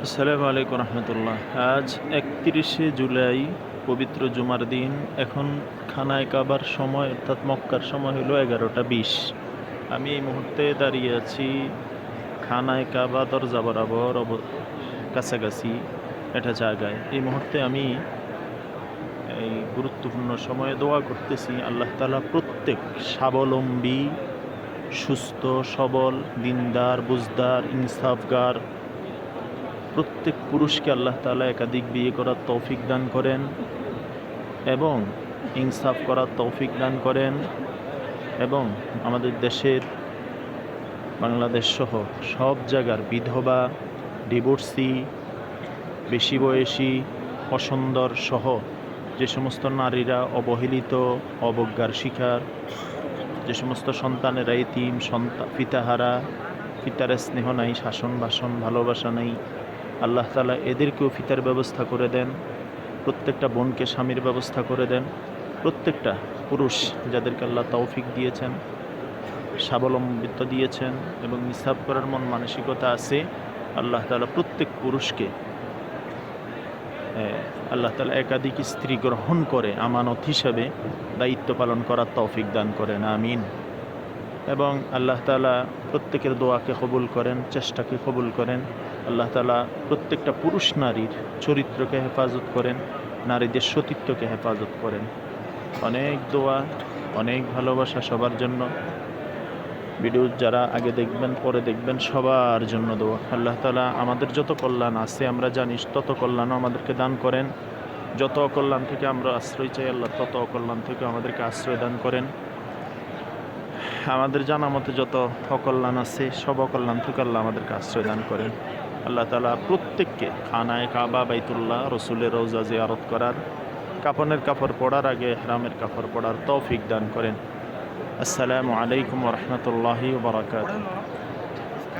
আসসালামু আলাইকুম রহমতুল্লাহ। আজ 31শে জুলাই, পবিত্র জুমার দিন। এখন খানায় কাবার সময় অর্থাৎ মক্কার সময় হলো 11টা 20। আমি এই মুহূর্তে দাঁড়িয়ে আছি খানায় কাবা দরজা বরাবর কাছাকাছি একটা জায়গায়। এই মুহূর্তে আমি এই গুরুত্বপূর্ণ সময়ে দোয়া করতেছি, আল্লাহ তাআলা প্রত্যেক স্বাবলম্বী, সুস্থ, সবল, দিনদার, বুঝদার, ইনসাফগার প্রত্যেক পুরুষকে আল্লাহ তাআলা একাধিক বিয়ে করার তৌফিক দান করেন এবং ইনসাফ করার তৌফিক দান করেন, এবং আমাদের দেশের বাংলাদেশ সহ সব জায়গার বিধবা, ডিভোর্সি, বেশি বয়সী, অসুন্দর সহ যে সমস্ত নারীরা অবহেলিত, অবজ্ঞার শিকার, যে সমস্ত সন্তানেরা এতিম, পিতাহারা, পিতার স্নেহ নাই, শাসন বাসন ভালোবাসা নেই, আল্লাহ তাআলা এদেরকেও ফিতার ব্যবস্থা করে দেন। প্রত্যেকটা বোনকে স্বামীর ব্যবস্থা করে দেন। প্রত্যেকটা পুরুষ যাদেরকে আল্লাহ তৌফিক দিয়েছেন, স্বাবলম্বিত্ব দিয়েছেন এবং নিসাব করার মন মানসিকতা আছে, আল্লাহ তাআলা প্রত্যেক পুরুষকে আল্লাহ তাআলা একাধিক স্ত্রী গ্রহণ করে আমানত হিসাবে দায়িত্ব পালন করার তৌফিক দান করেন, আমিন। এবং আল্লাহ তাআলা প্রত্যেকের দোয়াকে কবুল করেন, চেষ্টাকে কবুল করেন। আল্লাহ তাআলা প্রত্যেকটা পুরুষ নারীর চরিত্রকে হেফাজত করেন, নারীদের সতীত্বকে হেফাজত করেন। অনেক দোয়া, অনেক ভালোবাসা সবার জন্য। ভিডিও যারা আগে দেখবেন, পরে দেখবেন, সবার জন্য দোয়া। আল্লাহ তাআলা আমাদের যত কল্যাণ আছে আমরা জানি, তত কল্যাণও আমাদেরকে দান করেন। যত অকল্যাণ থেকে আমরা আশ্রয় চাই, আল্লাহ তত অকল্যাণ থেকে আমাদেরকে আশ্রয় দান করেন। আমাদের জানা মতে যত অকল্যাণ আছে, সব অকল্যাণ থেকে আল্লাহ আমাদেরকে আশ্রয় দান করেন। আল্লাহ তাআলা প্রত্যেককে খানায় কাবা, বাইতুল্লাহ, রসুলের রওজা জিয়ারত করার, কাফনের কাপড় পরার আগে ইহরামের কাপড় পরার তৌফিক দান করেন। আসসালামু আলাইকুম ওয়া রাহমাতুল্লাহি ওয়া বারাকাতুহু।